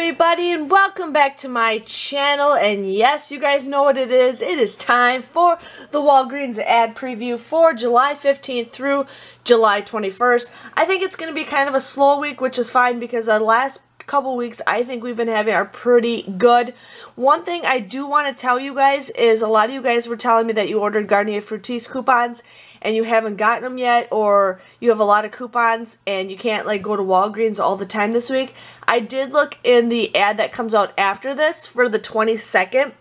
everybody, and welcome back to my channel. And yes, you guys know what it is. It is time for the Walgreens ad preview for July 15th through July 21st. I think it's going to be kind of a slow week, which is fine because the last couple weeks I think we've been having are pretty good. One thing I do want to tell you guys is a lot of you guys were telling me that you ordered Garnier Fructis coupons and you haven't gotten them yet, or you have a lot of coupons and you can't like go to Walgreens all the time this week. I did look in the ad that comes out after this for the 22nd.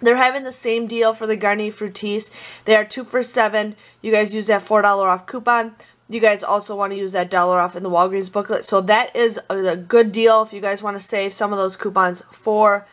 They're having the same deal for the Garnier Fructis. They are 2 for $7. You guys use that $4 off coupon. You guys also want to use that $1 off in the Walgreens booklet. So that is a good deal if you guys want to save some of those coupons for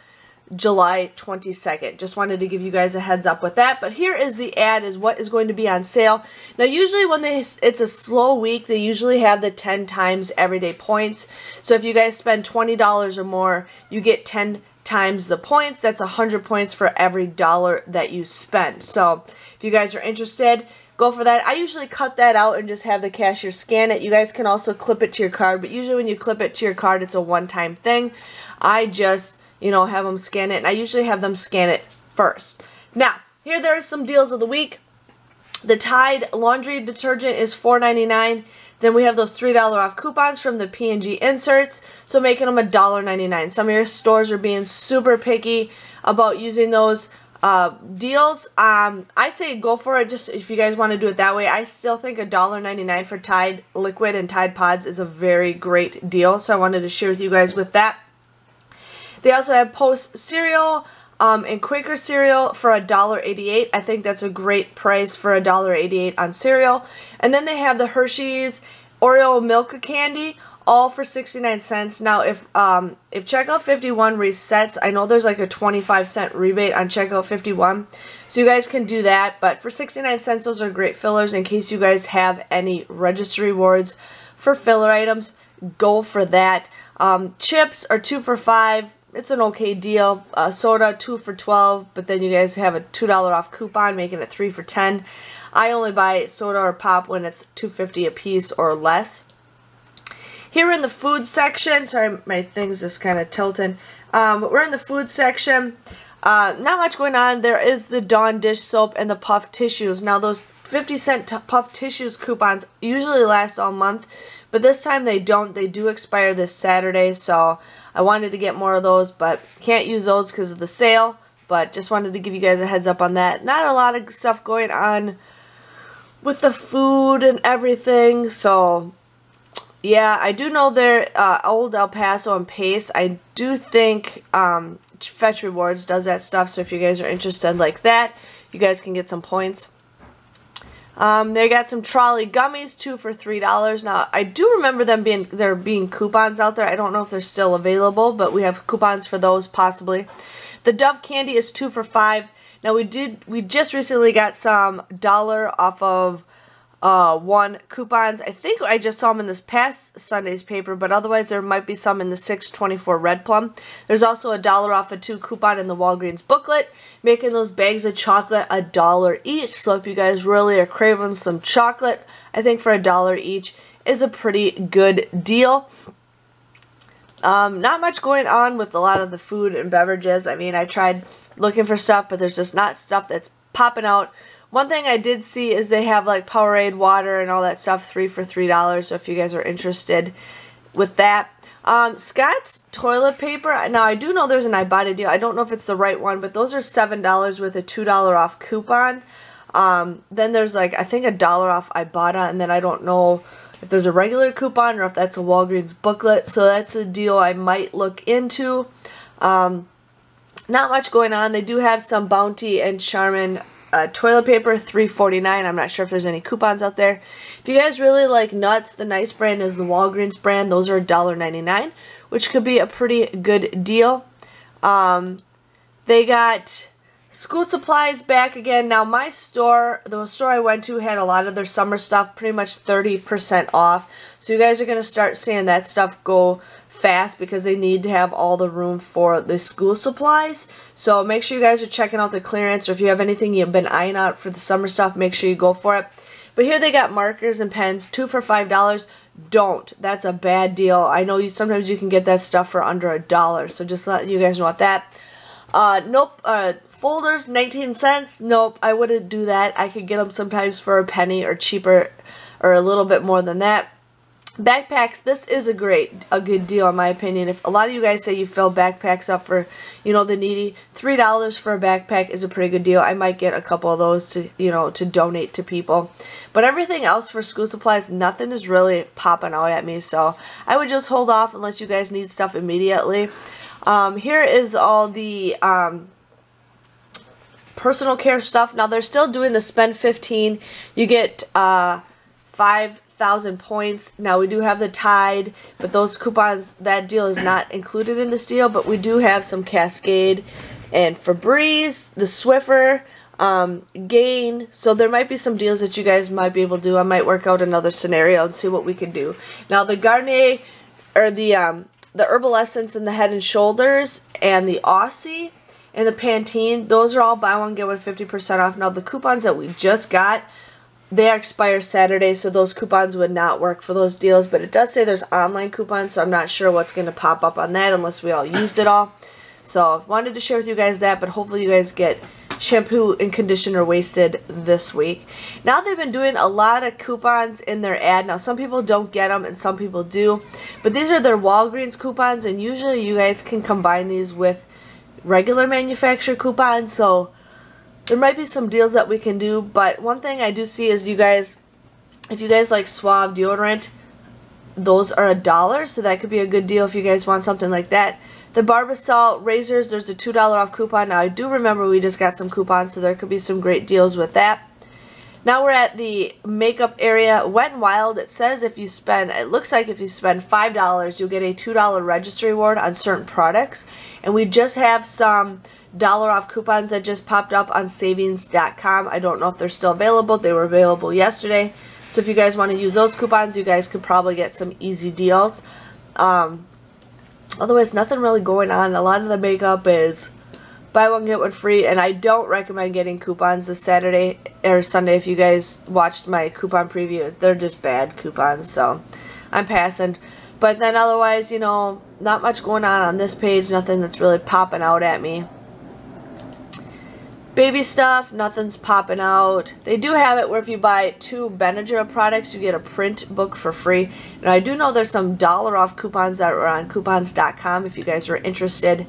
July 22nd. Just wanted to give you guys a heads up with that. But here is the ad, is what is going to be on sale. Now usually when it's a slow week, they usually have the 10 times everyday points. So if you guys spend $20 or more, you get 10 times the points. That's 100 points for every dollar that you spend. So if you guys are interested, go for that. I usually cut that out and just have the cashier scan it. You guys can also clip it to your card, but usually when you clip it to your card, it's a one-time thing. I just, have them scan it, and I usually have them scan it first. Now, there are some deals of the week. The Tide laundry detergent is $4.99. Then we have those $3 off coupons from the P&G inserts, so making them $1.99. Some of your stores are being super picky about using those deals. I say go for it, just if you guys want to do it that way. I still think $1.99 for Tide liquid and Tide Pods is a very great deal, so I wanted to share with you guys with that. They also have Post cereal and Quaker cereal for $1.88. I think that's a great price for $1.88 on cereal. And then they have the Hershey's Oreo Milk Candy, all for 69 cents. Now, if checkout 51 resets, I know there's like a 25-cent rebate on checkout 51, so you guys can do that. But for 69 cents, those are great fillers in case you guys have any register rewards for filler items. Go for that. Chips are 2 for $5. It's an okay deal. Soda, 2 for $12, but then you guys have a $2 off coupon, making it 3 for $10. I only buy soda or pop when it's $2.50 a piece or less. Here in the food section, sorry, my thing's just kind of tilting. But we're in the food section. Not much going on. There is the Dawn dish soap and the puff tissues. Now, those 50-cent puff tissues coupons usually last all month, but this time they don't. They do expire this Saturday, so I wanted to get more of those, but can't use those because of the sale. But just wanted to give you guys a heads up on that. Not a lot of stuff going on with the food and everything, so yeah, I do know they're Old El Paso and Pace. I do think Fetch Rewards does that stuff, so if you guys are interested like that, you guys can get some points. They got some trolley gummies, 2 for $3. Now, I do remember there being coupons out there. I don't know if they're still available, but we have coupons for those possibly. The Dove candy is 2 for $5. Now, we just recently got some $1 off of 1 coupons. I think I just saw them in this past Sunday's paper, but otherwise there might be some in the 6/24 Red Plum. There's also a $1 off of 2 coupon in the Walgreens booklet, making those bags of chocolate $1 each. So if you guys really are craving some chocolate, I think for $1 each is a pretty good deal. Not much going on with a lot of the food and beverages. I mean, I tried looking for stuff, but there's just not stuff that's popping out. One thing I did see is they have like Powerade water and all that stuff, 3 for $3, so if you guys are interested with that. Scott's toilet paper, now I do know there's an Ibotta deal. I don't know if it's the right one, but those are $7 with a $2 off coupon. Then there's like, I think $1 off Ibotta, and then I don't know if there's a regular coupon or if that's a Walgreens booklet, so that's a deal I might look into. Not much going on. They do have some Bounty and Charmin toilet paper, $3.49. I'm not sure if there's any coupons out there. If you guys really like nuts, the nice brand is the Walgreens brand. Those are $1.99, which could be a pretty good deal. They got school supplies back again. Now my store, the store I went to, had a lot of their summer stuff pretty much 30% off. So you guys are going to start seeing that stuff go fast because they need to have all the room for the school supplies. So make sure you guys are checking out the clearance, or if you have anything you've been eyeing out for the summer stuff, make sure you go for it. But here they got markers and pens, 2 for $5. Don't. That's a bad deal. I know sometimes you can get that stuff for under $1, so just letting you guys know about that. Nope. Folders, 19 cents. Nope, I wouldn't do that. I could get them sometimes for a penny or cheaper or a little bit more than that. Backpacks, this is a good deal in my opinion. If a lot of you guys say you fill backpacks up for, you know, the needy, $3 for a backpack is a pretty good deal. I might get a couple of those to, you know, to donate to people. But everything else for school supplies, nothing is really popping out at me. So I would just hold off unless you guys need stuff immediately. Here is all the personal care stuff. Now they're still doing the spend 15. You get 5,000 points. Now we do have the Tide, but those coupons, that deal is not included in this deal. But we do have some Cascade and Febreze, the Swiffer, Gain. So there might be some deals that you guys might be able to do. I might work out another scenario and see what we can do. Now the Garnier or the Herbal Essence in the Head and Shoulders and the Aussie and the Pantene, those are all buy one get one 50% off. Now the coupons that we just got, they expire Saturday, so those coupons would not work for those deals. But it does say there's online coupons, so I'm not sure what's going to pop up on that unless we all used it all. So wanted to share with you guys that, but hopefully you guys get shampoo and conditioner wasted this week. Now they've been doing a lot of coupons in their ad. Now some people don't get them and some people do, but these are their Walgreens coupons, and usually you guys can combine these with regular manufacturer coupons, so there might be some deals that we can do. But one thing I do see is you guys, if you guys like Suave deodorant, those are $1, so that could be a good deal if you guys want something like that. The Barbasol razors, there's a $2 off coupon. Now I do remember we just got some coupons, so there could be some great deals with that. Now we're at the makeup area. Wet n Wild, it says if you spend, it looks like if you spend $5, you'll get a $2 registry reward on certain products. And we just have some dollar off coupons that just popped up on savings.com. I don't know if they're still available. They were available yesterday. So if you guys want to use those coupons, you guys could probably get some easy deals. Otherwise, nothing really going on. A lot of the makeup is buy one get one free, and I don't recommend getting coupons this Saturday or Sunday. If you guys watched my coupon preview, they're just bad coupons, so I'm passing. But then otherwise, you know, not much going on this page, nothing that's really popping out at me. Baby stuff, nothing's popping out. They do have it where if you buy 2 Benadryl products, you get a print book for free. And I do know there's some dollar off coupons that are on coupons.com if you guys are interested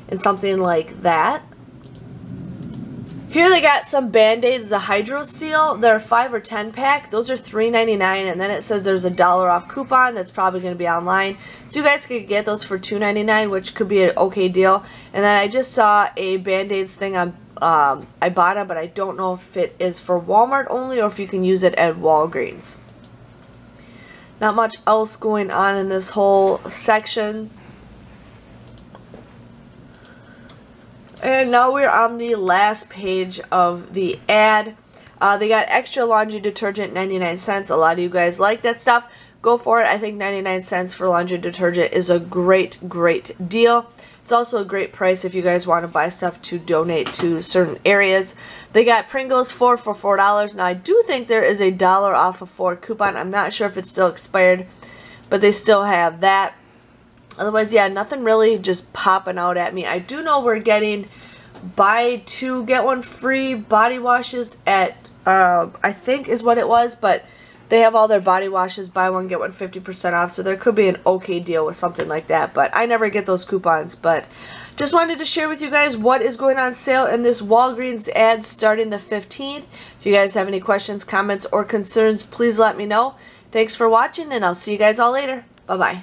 in something like that. Here they got some Band-Aids, the Hydro Seal. They're a 5 or 10 pack. Those are $3.99, and then it says there's a $1 off coupon that's probably going to be online. So you guys could get those for $2.99, which could be an okay deal. And then I just saw a Band-Aids thing on Ibotta, but I don't know if it is for Walmart only or if you can use it at Walgreens. Not much else going on in this whole section. And now we're on the last page of the ad. They got extra laundry detergent, 99 cents. A lot of you guys like that stuff. Go for it. I think 99 cents for laundry detergent is a great deal. It's also a great price if you guys want to buy stuff to donate to certain areas. They got Pringles 4 for $4. Now I do think there is a $1 off of 4 coupon. I'm not sure if it's still expired, but they still have that. Otherwise, yeah, nothing really just popping out at me. I do know we're getting buy 2 get 1 free body washes at I think is what it was, but they have all their body washes buy 1 get 1 50% off, so there could be an okay deal with something like that. But I never get those coupons. But just wanted to share with you guys what is going on sale in this Walgreens ad starting the 15th. If you guys have any questions, comments, or concerns, please let me know. Thanks for watching, and I'll see you guys all later. Bye bye.